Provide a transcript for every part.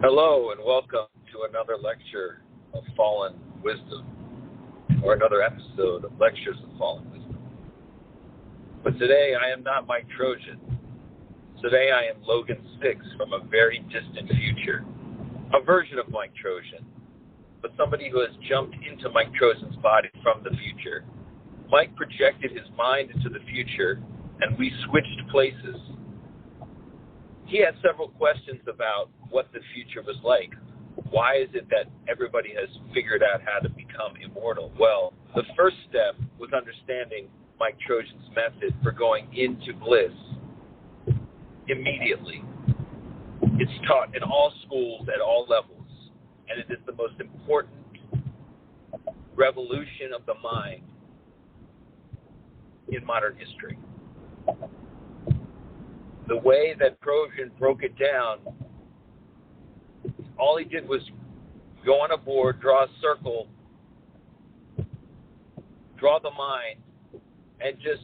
Hello and welcome to another lecture of Fallen Wisdom, or another episode of Lectures of Fallen Wisdom. But today I am not Mike Trojan. Today I am Logan Six from a very distant future, a version of Mike Trojan, but somebody who has jumped into Mike Trojan's body from the future. Mike projected his mind into the future, and we switched places. He had several questions about what the future was like. Why is it that everybody has figured out how to become immortal? Well, the first step was understanding Mike Trojan's method for going into bliss immediately. It's taught in all schools at all levels, and it is the most important revolution of the mind in modern history. The way that Trojan broke it down, all he did was go on a board, draw a circle, draw the mind, and just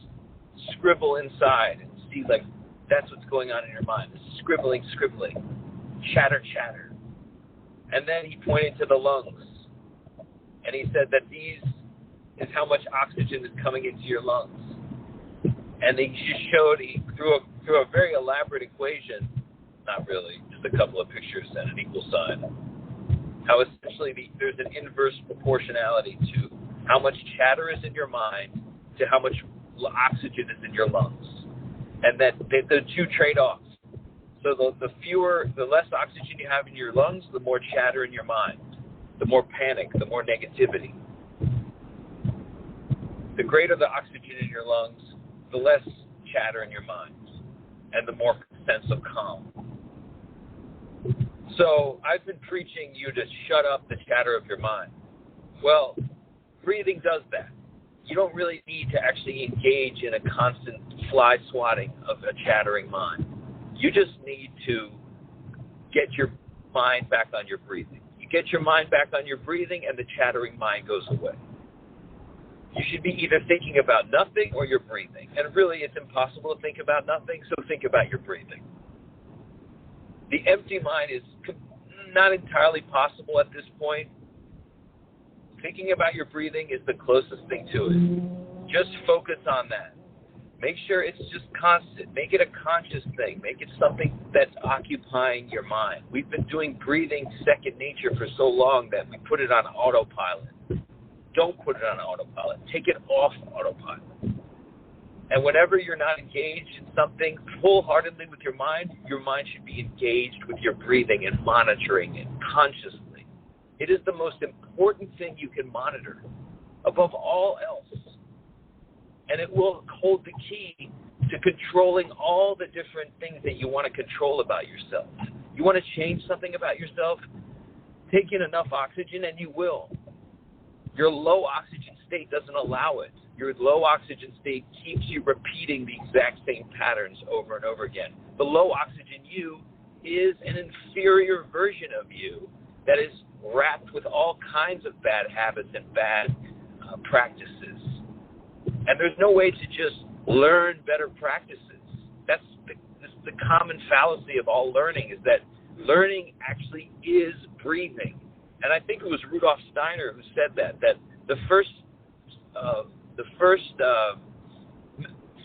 scribble inside and see, like, that's what's going on in your mind. Scribbling, chatter. And then he pointed to the lungs, and he said that these is how much oxygen is coming into your lungs. And he just showed, through a very elaborate equation, not really, just a couple of pictures and an equal sign, how essentially there's an inverse proportionality to how much chatter is in your mind to how much oxygen is in your lungs. And that the two trade-offs. So the less oxygen you have in your lungs, the more chatter in your mind, the more panic, the more negativity. The greater the oxygen in your lungs, the less chatter in your mind, and the more sense of calm. So I've been preaching you to shut up the chatter of your mind. Well, breathing does that. You don't really need to actually engage in a constant fly swatting of a chattering mind. You just need to get your mind back on your breathing. You get your mind back on your breathing, and the chattering mind goes away. You should be either thinking about nothing or you're breathing. And really, it's impossible to think about nothing, so think about your breathing. The empty mind is not entirely possible at this point. Thinking about your breathing is the closest thing to it. Just focus on that. Make sure it's just constant. Make it a conscious thing. Make it something that's occupying your mind. We've been doing breathing second nature for so long that we put it on autopilot. Don't put it on autopilot. Take it off autopilot. And whenever you're not engaged in something wholeheartedly with your mind should be engaged with your breathing and monitoring it consciously. It is the most important thing you can monitor above all else. And it will hold the key to controlling all the different things that you want to control about yourself. You want to change something about yourself? Take in enough oxygen and you will. Your low oxygen state doesn't allow it. Your low oxygen state keeps you repeating the exact same patterns over and over again. The low oxygen you is an inferior version of you that is wrapped with all kinds of bad habits and bad practices. And there's no way to just learn better practices. That's the common fallacy of all learning, is that learning actually is breathing. And I think it was Rudolf Steiner who said that the first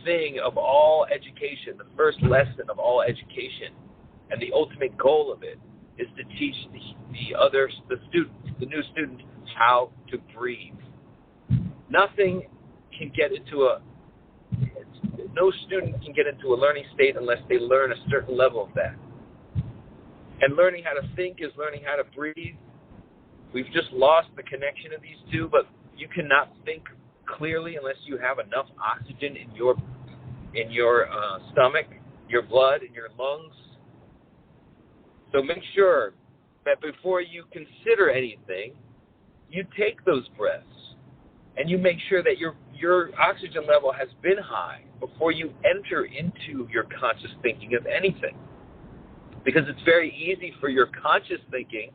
thing of all education, the first lesson of all education, and the ultimate goal of it is to teach the new student, how to breathe. No student can get into a learning state unless they learn a certain level of that. And learning how to think is learning how to breathe. We've just lost the connection of these two, but you cannot think clearly unless you have enough oxygen in your stomach, your blood, in your lungs. So make sure that before you consider anything, you take those breaths, and you make sure that your oxygen level has been high before you enter into your conscious thinking of anything. Because it's very easy for your conscious thinking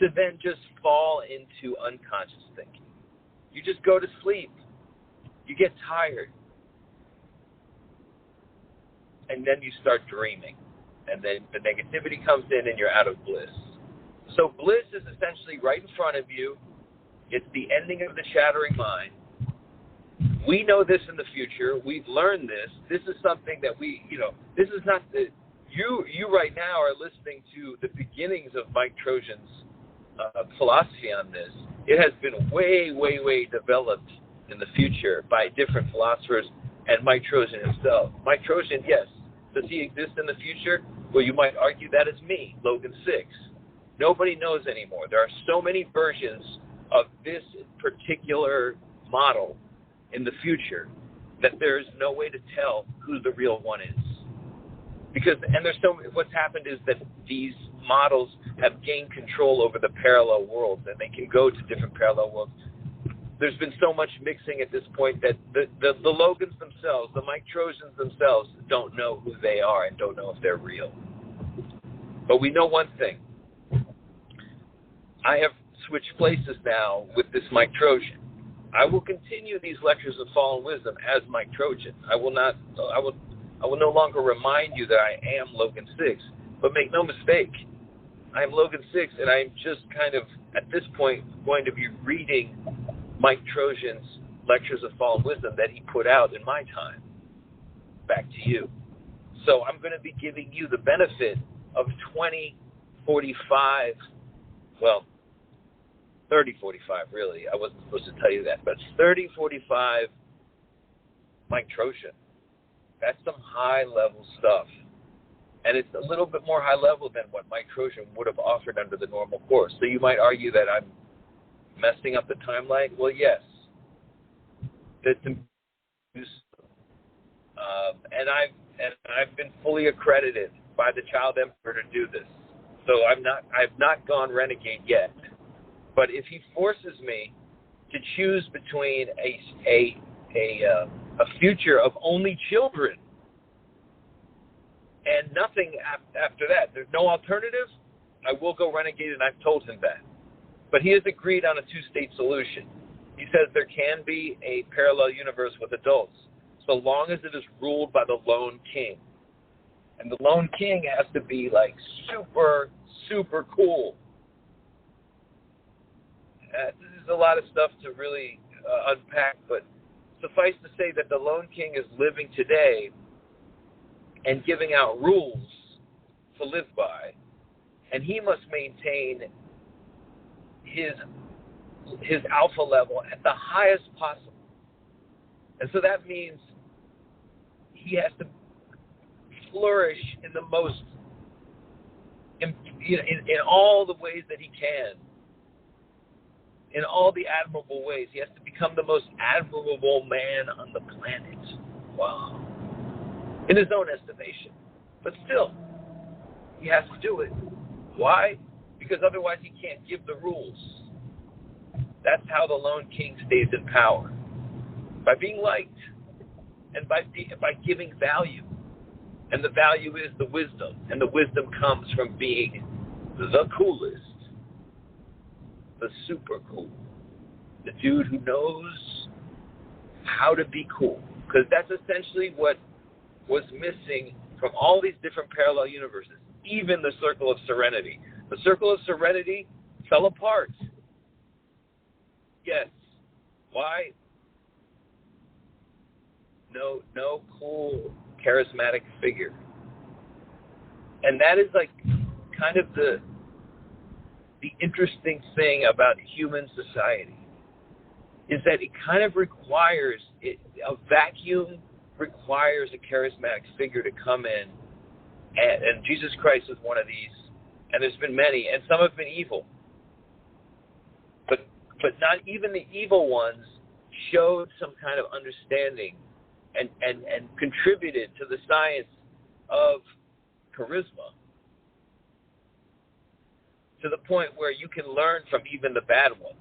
to then just fall into unconscious thinking. You just go to sleep. You get tired. And then you start dreaming. And then the negativity comes in and you're out of bliss. So bliss is essentially right in front of you. It's the ending of the shattering mind. We know this in the future. We've learned this. This is something that this is not the, you right now are listening to the beginnings of Mike Trojan's philosophy on this. It has been way, way, way developed in the future by different philosophers and Mike Trojan himself. Mike Trojan, yes. Does he exist in the future? Well, you might argue that is me, Logan 6. Nobody knows anymore. There are so many versions of this particular model in the future that there's no way to tell who the real one is. What's happened is that these models have gained control over the parallel worlds, and they can go to different parallel worlds. There's been so much mixing at this point that the Logans themselves, the Mike Trojans themselves, don't know who they are and don't know if they're real. But we know one thing. I have switched places now with this Mike Trojan. I will continue these lectures of fallen wisdom as Mike Trojan. I will no longer remind you that I am Logan 6, but make no mistake, I am Logan 6, and I am just kind of, at this point, going to be reading Mike Trojan's lectures of fallen wisdom that he put out in my time. Back to you. So I'm going to be giving you the benefit of 2045, well, 3045, really. I wasn't supposed to tell you that, but 3045 Mike Trojan. That's some high-level stuff. And it's a little bit more high-level than what Mike Trojan would have offered under the normal course. So you might argue that I'm messing up the timeline. Well, yes. And I've been fully accredited by the Child Emperor to do this. So I've not gone renegade yet. But if he forces me to choose between a future of only children and nothing after that, there's no alternative, I will go renegade, and I've told him that. But he has agreed on a two-state solution. He says there can be a parallel universe with adults, so long as it is ruled by the lone king. And the lone king has to be like super, super cool. This is a lot of stuff to really unpack, but suffice to say that the lone king is living today and giving out rules to live by, and he must maintain his alpha level at the highest possible. And so that means he has to flourish in the most, in all the ways that he can. In all the admirable ways. He has to become the most admirable man on the planet. Wow. In his own estimation. But still, he has to do it. Why? Because otherwise he can't give the rules. That's how the lone king stays in power. By being liked. And by giving value. And the value is the wisdom. And the wisdom comes from being the coolest. The super cool. The dude who knows how to be cool. Because that's essentially what was missing from all these different parallel universes. Even the Circle of Serenity. The Circle of Serenity fell apart. Yes. Why? No cool, charismatic figure. And that is like kind of the interesting thing about human society is that it kind of requires, a vacuum requires a charismatic figure to come in, and Jesus Christ is one of these, and there's been many, and some have been evil. But not even the evil ones showed some kind of understanding and contributed to the science of charisma, to the point where you can learn from even the bad ones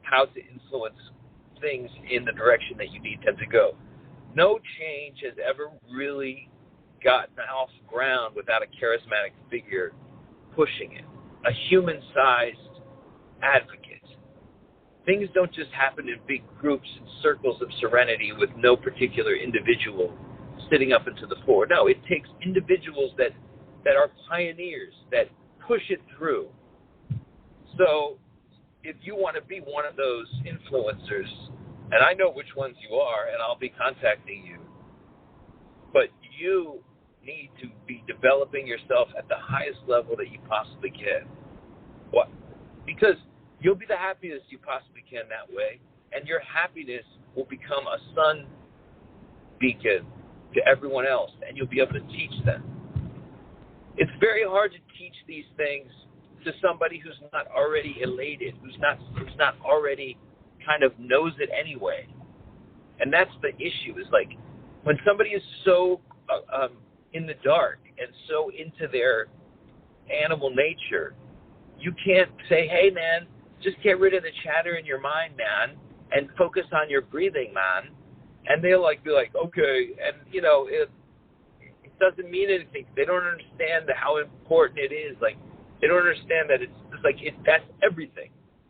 how to influence things in the direction that you need them to go. No change has ever really gotten off ground without a charismatic figure pushing it, a human-sized advocate. Things don't just happen in big groups and circles of serenity with no particular individual sitting up into the fore. No, it takes individuals that are pioneers, that push it through, So if you want to be one of those influencers, and I know which ones you are, and I'll be contacting you, but you need to be developing yourself at the highest level that you possibly can. What? Because you'll be the happiest you possibly can that way, and your happiness will become a sun beacon to everyone else, and you'll be able to teach them. It's very hard to teach these things to somebody who's not already elated, who's not already kind of knows it anyway. And that's the issue, is like when somebody is so in the dark and so into their animal nature, you can't say, hey, man, just get rid of the chatter in your mind, man, and focus on your breathing, man. And they'll be like, okay. And, it doesn't mean anything. They don't understand how important it is. Like, they don't understand that it's just that's everything.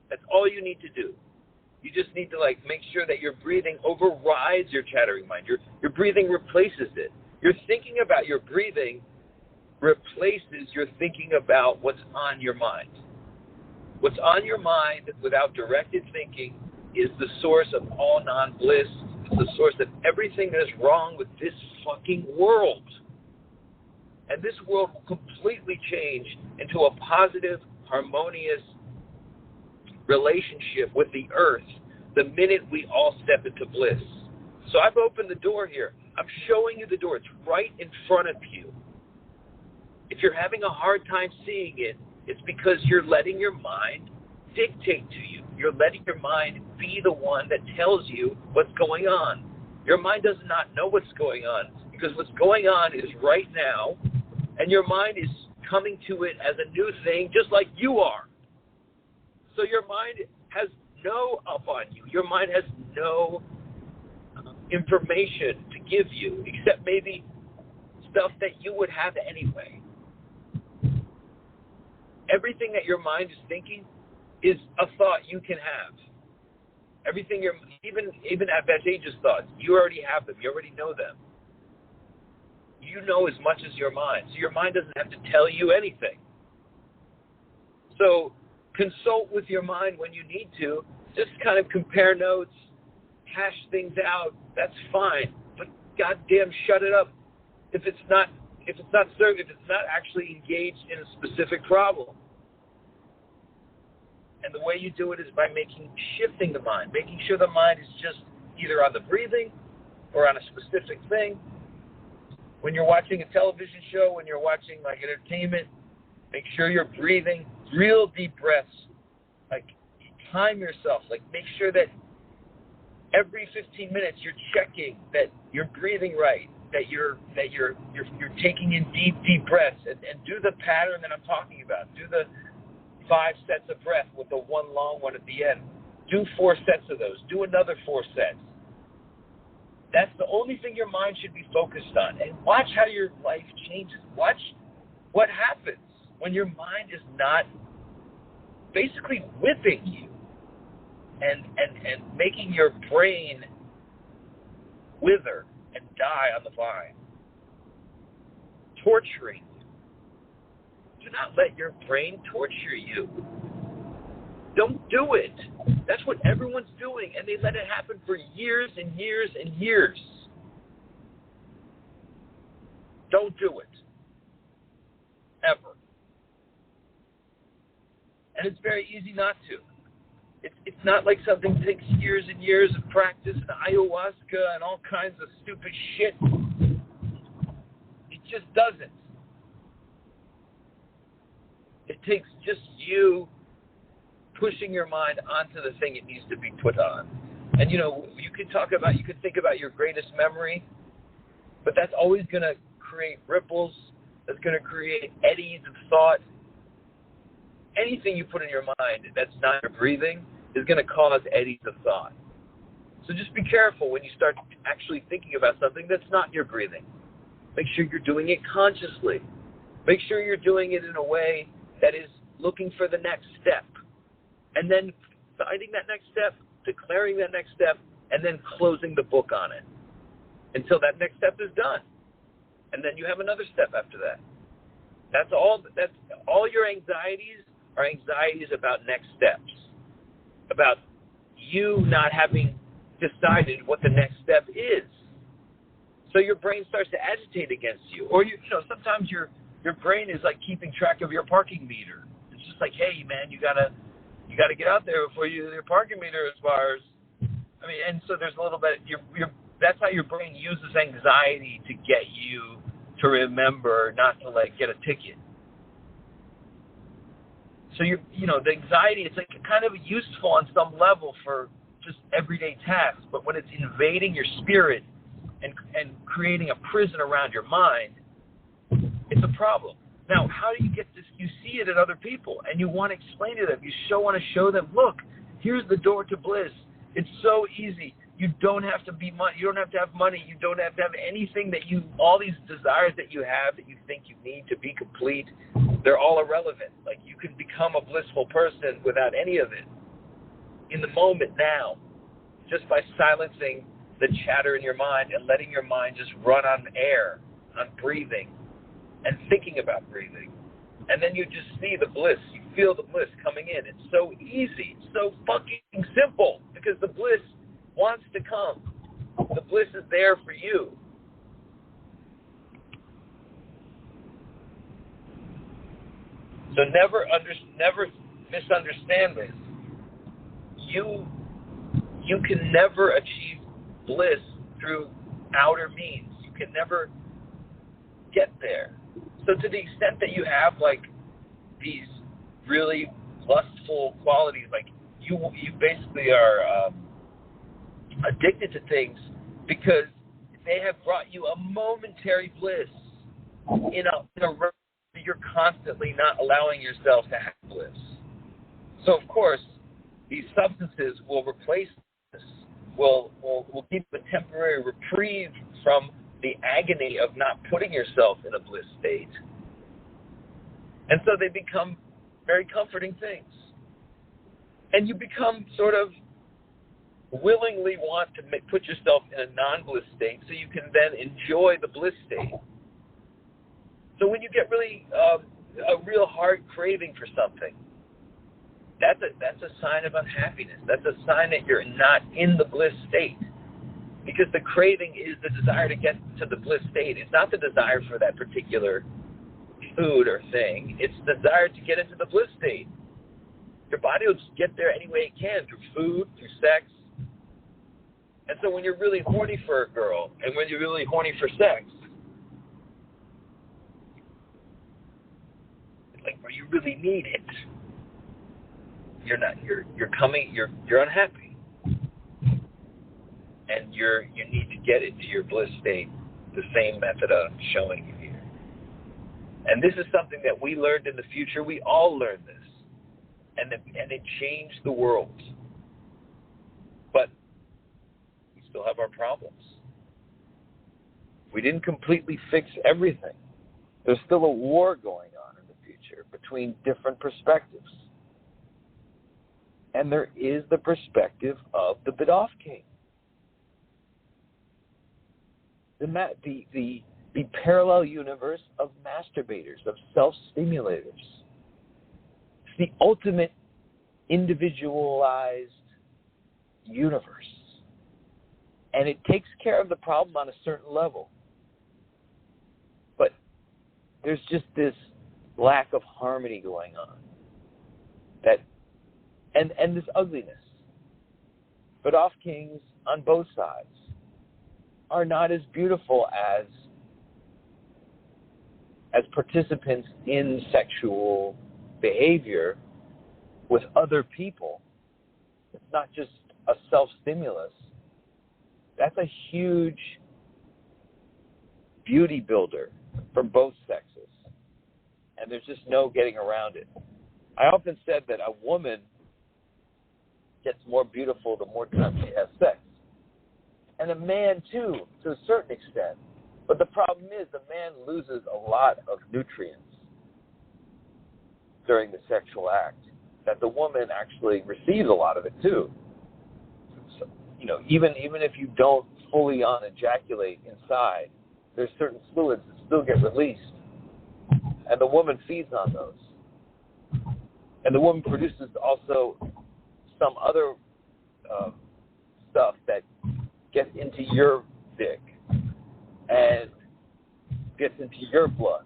That's all you need to do. You just need to, make sure that your breathing overrides your chattering mind. Your breathing replaces it. Your thinking about your breathing replaces your thinking about what's on your mind. What's on your mind without directed thinking is the source of all non-bliss. It's the source of everything that is wrong with this fucking world. And this world will completely change into a positive, harmonious relationship with the earth the minute we all step into bliss. So I've opened the door here. I'm showing you the door. It's right in front of you. If you're having a hard time seeing it, it's because you're letting your mind dictate to you. You're letting your mind be the one that tells you what's going on. Your mind does not know what's going on, because what's going on is right now, and your mind is coming to it as a new thing, just like you are. So your mind has no up on you. Your mind has no information to give you, except maybe stuff that you would have anyway. Everything that your mind is thinking is a thought you can have. Everything even advantageous thoughts, you already have them. You already know them. You know as much as your mind. So your mind doesn't have to tell you anything. So consult with your mind when you need to. Just kind of compare notes, hash things out. That's fine. But goddamn, shut it up if it's not actually engaged in a specific problem. And the way you do it is by shifting the mind, making sure the mind is just either on the breathing or on a specific thing. When you're watching a television show, when you're watching entertainment, make sure you're breathing real deep breaths. Time yourself. Make sure that every 15 minutes you're checking that you're breathing right, that you're taking in deep breaths, and do the pattern that I'm talking about. Do the 5 sets of breath with the one long one at the end. Do 4 sets of those. Do another 4 sets. That's the only thing your mind should be focused on. And watch how your life changes. Watch what happens when your mind is not basically whipping you and making your brain wither and die on the vine. Torturing you. Do not let your brain torture you. Don't do it. That's what everyone's doing, and they let it happen for years and years and years. Don't do it. Ever. And it's very easy not to. It's not like something takes years and years of practice and ayahuasca and all kinds of stupid shit. It just doesn't. It takes just you pushing your mind onto the thing it needs to be put on. And you could think about your greatest memory, but that's always going to create ripples. That's going to create eddies of thought. Anything you put in your mind that's not your breathing is going to cause eddies of thought. So just be careful when you start actually thinking about something that's not your breathing. Make sure you're doing it consciously. Make sure you're doing it in a way that is looking for the next step. And then finding that next step, declaring that next step, and then closing the book on it until that next step is done. And then you have another step after that. That's all your anxieties Our anxiety is about next steps, about you not having decided what the next step is. So your brain starts to agitate against you. Or, sometimes your brain is like keeping track of your parking meter. It's just like, hey, man, you gotta get out there before your parking meter expires. And so there's a little bit, that's how your brain uses anxiety to get you to remember not to, get a ticket. So the anxiety, it's like kind of useful on some level for just everyday tasks, but when it's invading your spirit and creating a prison around your mind, it's a problem. Now, how do you get this? You see it in other people, and you want to explain to them. You want to show them, look, here's the door to bliss. It's so easy. You don't have to be money. You don't have to have money. You don't have to have anything all these desires that you have that you think you need to be complete, they're all irrelevant. Like, you can become a blissful person without any of it in the moment now, just by silencing the chatter in your mind and letting your mind just run on air, on breathing, and thinking about breathing. And then you just see the bliss. You feel the bliss coming in. It's so easy. It's so fucking simple because the bliss wants to come. The bliss is there for you. So never misunderstand this. You can never achieve bliss through outer means. You can never get there. So to the extent that you have these really lustful qualities, you basically are addicted to things because they have brought you a momentary bliss in a realm that you're constantly not allowing yourself to have bliss. So of course, these substances will replace this, will give a temporary reprieve from the agony of not putting yourself in a bliss state. And so they become very comforting things. And you become sort of willingly want to put yourself in a non-bliss state so you can then enjoy the bliss state. So when you get really a real hard craving for something, that's a sign of unhappiness. That's a sign that you're not in the bliss state. Because the craving is the desire to get to the bliss state. It's not the desire for that particular food or thing. It's the desire to get into the bliss state. Your body will just get there any way it can, through food, through sex. And so when you're really horny for a girl, and when you're really horny for sex, it's like where you really need it. You're unhappy. And you need to get into your bliss state the same method I'm showing you here. And this is something that we learned in the future. We all learned this. And it changed the world. But we still have our problems. We didn't completely fix everything. There's still a war going on in the future between different perspectives. And there is the perspective of the bit-off king. The parallel universe of masturbators, of self-stimulators. It's the ultimate individualized universe. And it takes care of the problem on a certain level. But there's just this lack of harmony going on. And this ugliness. But off kings on both sides are not as beautiful as participants in sexual behavior with other people. It's not just a self-stimulus. That's a huge beauty builder for both sexes. And there's just no getting around it. I often said that a woman gets more beautiful the more time she has sex. And a man, too, to a certain extent. But the problem is the man loses a lot of nutrients during the sexual act, that the woman actually receives a lot of it, too. So, even if you don't fully ejaculate inside, there's certain fluids that still get released. And the woman feeds on those. And the woman produces also some other stuff that gets into your dick and gets into your blood.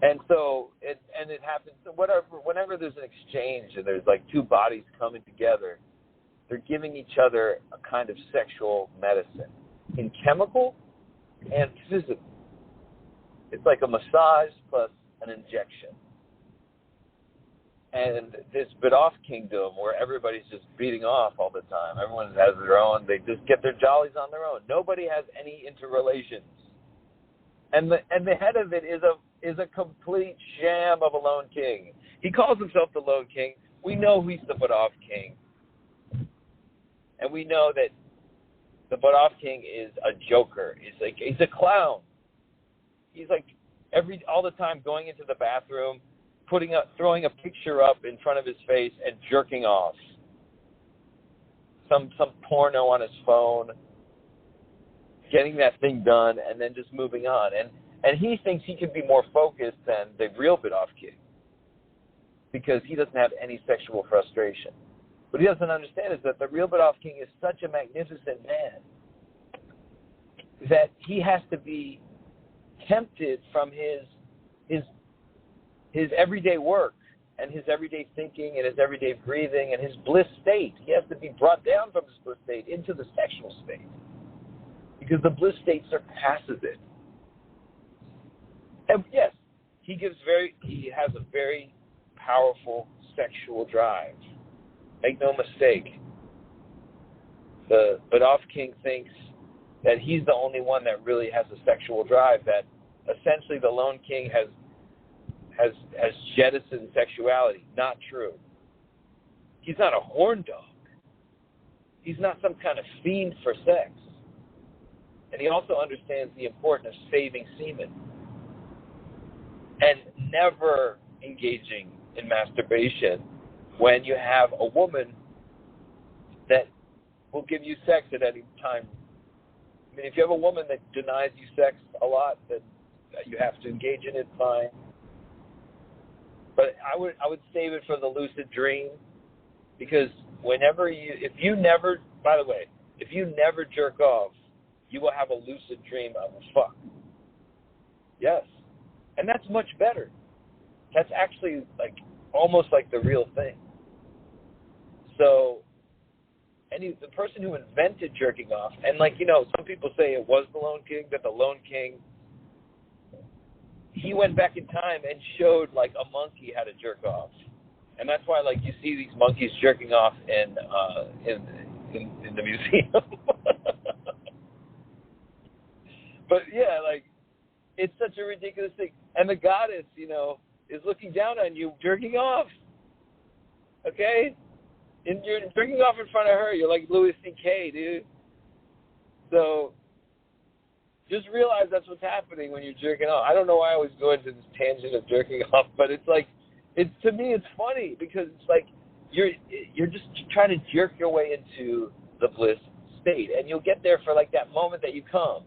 And so it happens whenever there's an exchange and there's like two bodies coming together, they're giving each other a kind of sexual medicine in chemical and physical. It's like a massage plus an injection. And this bit-off kingdom where everybody's just beating off all the time. Everyone has their own. They just get their jollies on their own. Nobody has any interrelations. And the head of it is a complete sham of a lone king. He calls himself the lone king. We know he's the bit-off king. And we know that the bit-off king is a joker. He's a clown. He's like all the time going into the bathroom, throwing a picture up in front of his face and jerking off. Some porno on his phone, getting that thing done, and then just moving on. And he thinks he can be more focused than the real bit-off king because he doesn't have any sexual frustration. What he doesn't understand is that the real bit-off king is such a magnificent man that he has to be tempted from his everyday work and his everyday thinking and his everyday breathing and his bliss state. He has to be brought down from his bliss state into the sexual state because the bliss state surpasses it. And yes, he has a very powerful sexual drive. Make no mistake. The bit-off king thinks that he's the only one that really has a sexual drive, that essentially the lone king has jettisoned sexuality. Not true. He's not a horn dog. He's not some kind of fiend for sex. And he also understands the importance of saving semen and never engaging in masturbation when you have a woman that will give you sex at any time. I mean, if you have a woman that denies you sex a lot, then you have to engage in it, fine. But I would save it for the lucid dream, because if you never jerk off, you will have a lucid dream of a fuck. Yes. And that's much better. That's actually almost like the real thing. So the person who invented jerking off, and some people say it was the Lone King, that the Lone King, he went back in time and showed a monkey how to jerk off. And that's why you see these monkeys jerking off in the museum. But yeah, it's such a ridiculous thing. And the goddess, is looking down on you jerking off. Okay? And you're jerking off in front of her. You're like Louis C.K., dude. So just realize that's what's happening when you're jerking off. I don't know why I always go into this tangent of jerking off, but to me it's funny because it's you're just trying to jerk your way into the bliss state, and you'll get there for that moment that you come.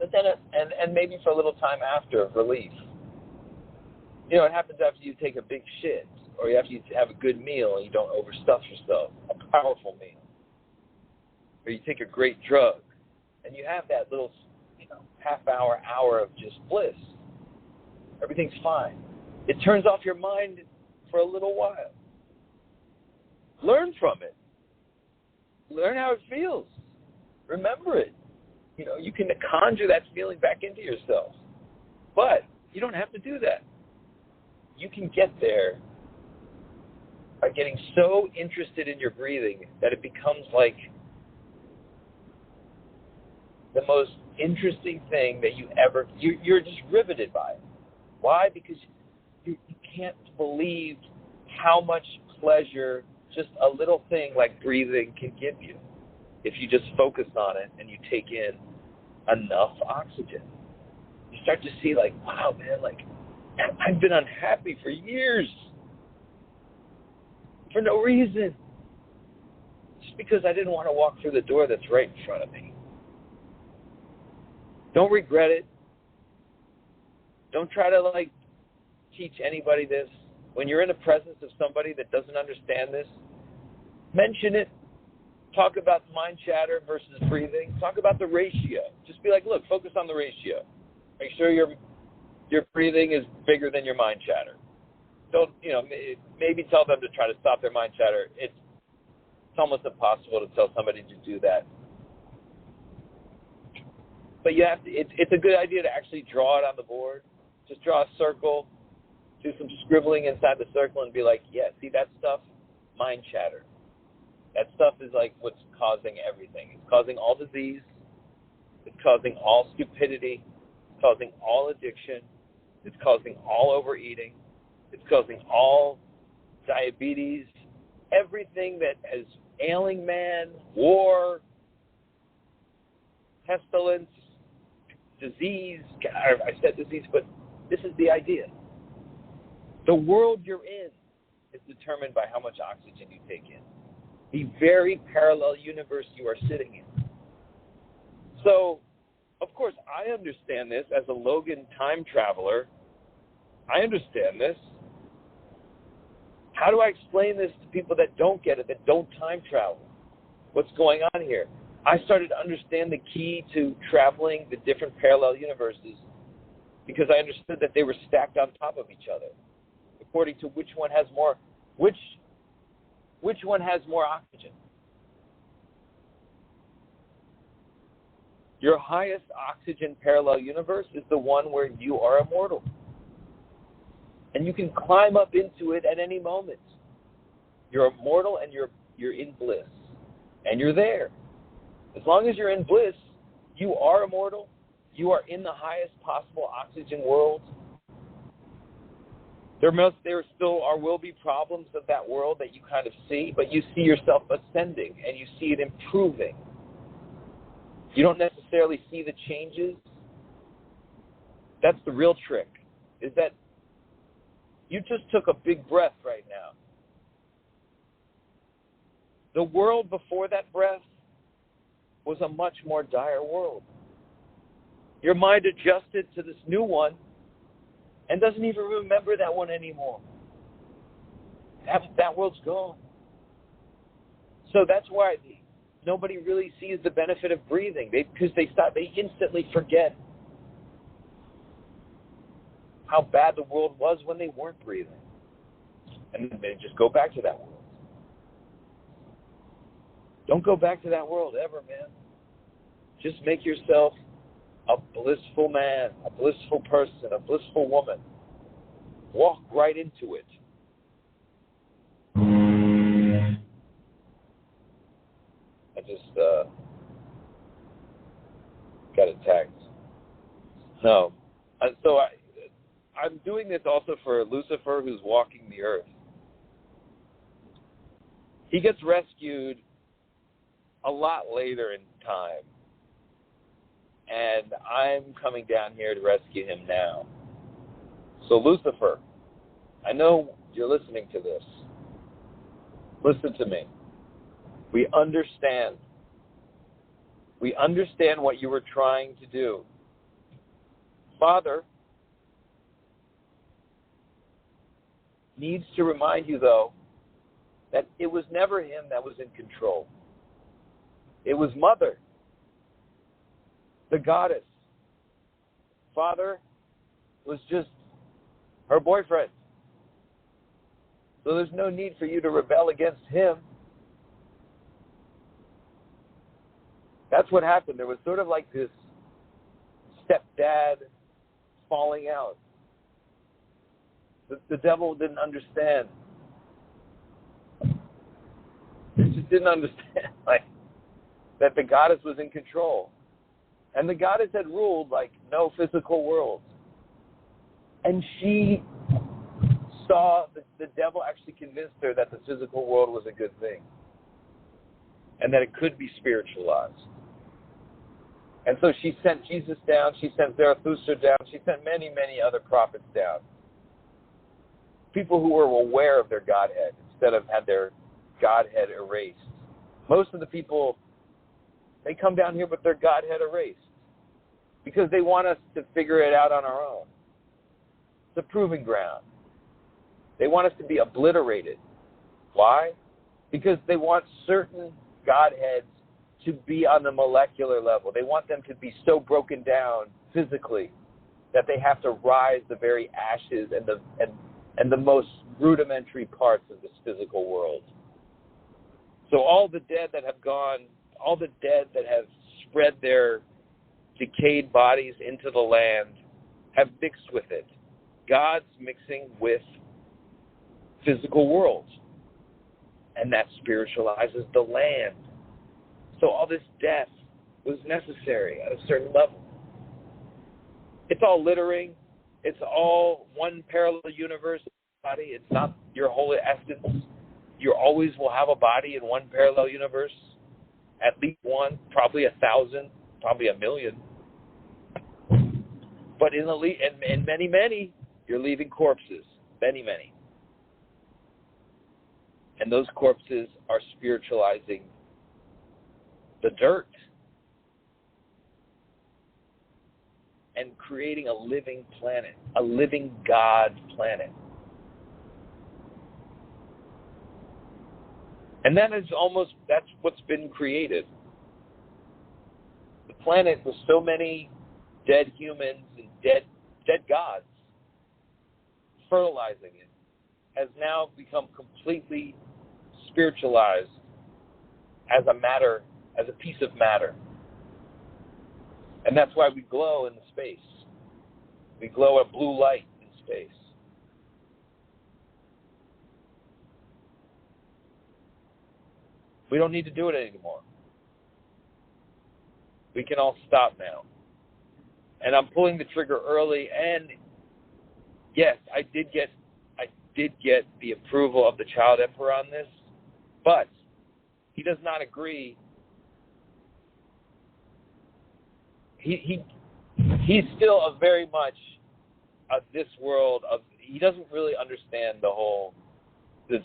But then and maybe for a little time after of relief. It happens after you take a big shit, or after you have a good meal and you don't overstuff yourself, a powerful meal, or you take a great drug, and you have that little, hour of just bliss. Everything's fine. It turns off your mind for a little while. Learn from it. Learn how it feels. Remember it. You can conjure that feeling back into yourself. But you don't have to do that. You can get there by getting so interested in your breathing that it becomes the most interesting thing that you're just riveted by it. Why? Because you can't believe how much pleasure just a little thing like breathing can give you if you just focus on it and you take in enough oxygen. You start to see wow, man, I've been unhappy for years for no reason. Just because I didn't want to walk through the door that's right in front of me. Don't regret it. Don't try to, like, teach anybody this. When you're in the presence of somebody that doesn't understand this, mention it. Talk about mind chatter versus breathing. Talk about the ratio. Just be like, look, focus on the ratio. Make sure your breathing is bigger than your mind chatter. Don't, maybe tell them to try to stop their mind chatter. It's almost impossible to tell somebody to do that. But you have to. It's a good idea to actually draw it on the board. Just draw a circle, do some scribbling inside the circle, and be like, yeah, see that stuff? Mind chatter. That stuff is like what's causing everything. It's causing all disease. It's causing all stupidity. It's causing all addiction. It's causing all overeating. It's causing all diabetes. Everything that is ailing man, war, pestilence, disease. I said disease, but this is the idea. The world you're in is determined by how much oxygen you take in. The very parallel universe you are sitting in. So, of course, I understand this as a Logan time traveler. I understand this. How do I explain this to people that don't get it, that don't time travel? What's going on here? I started to understand the key to traveling the different parallel universes because I understood that they were stacked on top of each other, according to which one has more oxygen. Your highest oxygen parallel universe is the one where you are immortal. And you can climb up into it at any moment. You're immortal and you're in bliss. And you're there. As long as you're in bliss, you are immortal. You are in the highest possible oxygen world. There still will be problems of that world that you kind of see, but you see yourself ascending and you see it improving. You don't necessarily see the changes. That's the real trick, is that you just took a big breath right now. The world before that breath was a much more dire world. Your mind adjusted to this new one and doesn't even remember that one anymore. That world's gone. So that's why nobody really sees the benefit of breathing, because they instantly forget how bad the world was when they weren't breathing. And they just go back to that world. Don't go back to that world ever, man. Just make yourself a blissful man, a blissful person, a blissful woman. Walk right into it. I just got attacked. No. So I'm doing this also for Lucifer, who's walking the earth. He gets rescued a lot later in time. And I'm coming down here to rescue him now. So Lucifer, I know you're listening to this. Listen to me. We understand. We understand what you were trying to do. Father needs to remind you, though, that it was never him that was in control. It was Mother, the goddess. Father was just her boyfriend. So there's no need for you to rebel against him. That's what happened. There was sort of like this stepdad falling out. The devil didn't understand. He just didn't understand that the goddess was in control. And the goddess had ruled no physical world. And she saw the devil actually convinced her that the physical world was a good thing. And that it could be spiritualized. And so she sent Jesus down, she sent Zarathustra down, she sent many, many other prophets down. People who were aware of their Godhead instead of had their Godhead erased. Most of the people, they come down here with their Godhead erased because they want us to figure it out on our own. It's a proving ground. They want us to be obliterated. Why? Because they want certain Godheads to be on the molecular level. They want them to be so broken down physically that they have to rise the very ashes and the most rudimentary parts of this physical world. So all the dead that have gone, all the dead that have spread their decayed bodies into the land have mixed with it. God's mixing with physical worlds. And that spiritualizes the land. So all this death was necessary at a certain level. It's all littering. It's all one parallel universe body. It's not your whole essence. You always will have a body in one parallel universe. At least one, probably 1,000, probably 1,000,000. But in many, you're leaving corpses. Many. And those corpses are spiritualizing the dirt and creating a living planet, a living God planet. And that's what's been created. The planet with so many dead humans and dead gods fertilizing it has now become completely spiritualized as a piece of matter. And that's why we glow in the space. We glow a blue light in space. We don't need to do it anymore. We can all stop now. And I'm pulling the trigger early, and yes, I did get the approval of the Child Emperor on this, but he does not agree. He's still a very much of this world of. He doesn't really understand the whole the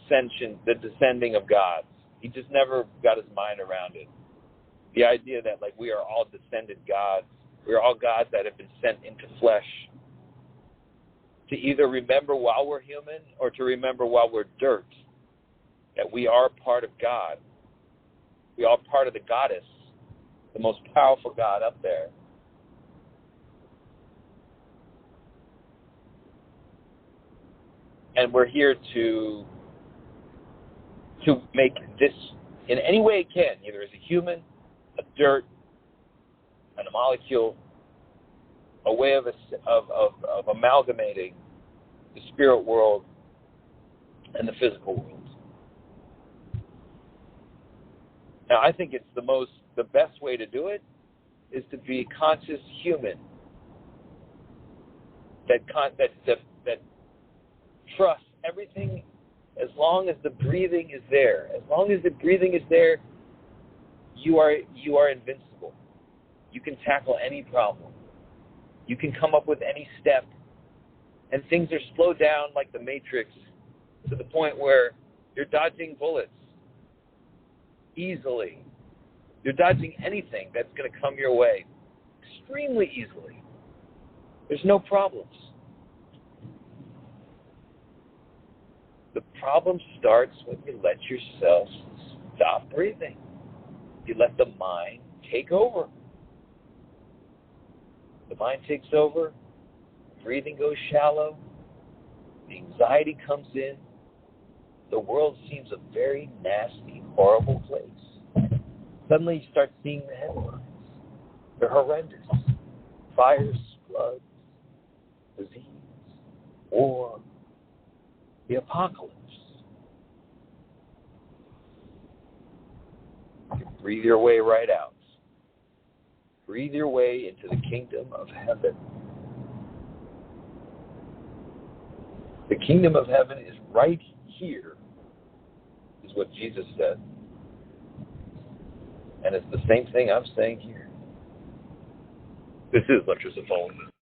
descending of gods. He just never got his mind around it. The idea that we are all descended gods. We are all gods that have been sent into flesh to either remember while we're human or to remember while we're dirt that we are part of God. We are part of the goddess, the most powerful God up there. And we're here to make this in any way it can, either as a human, a dirt, and a molecule, a way of amalgamating the spirit world and the physical world. Now, I think it's the best way to do it is to be a conscious human that trusts everything. As long as the breathing is there, you are invincible. You can tackle any problem. You can come up with any step. And things are slowed down like the Matrix to the point where you're dodging bullets easily. You're dodging anything that's going to come your way extremely easily. There's no problems. The problem starts when you let yourself stop breathing. You let the mind take over. The mind takes over, breathing goes shallow, the anxiety comes in, the world seems a very nasty, horrible place. Suddenly you start seeing the headlines. They're horrendous. Fires, floods, disease, war, the apocalypse. You breathe your way right out. Breathe your way into the kingdom of heaven. The kingdom of heaven is right here, is what Jesus said. And it's the same thing I'm saying here. This is Lectures of Fallen.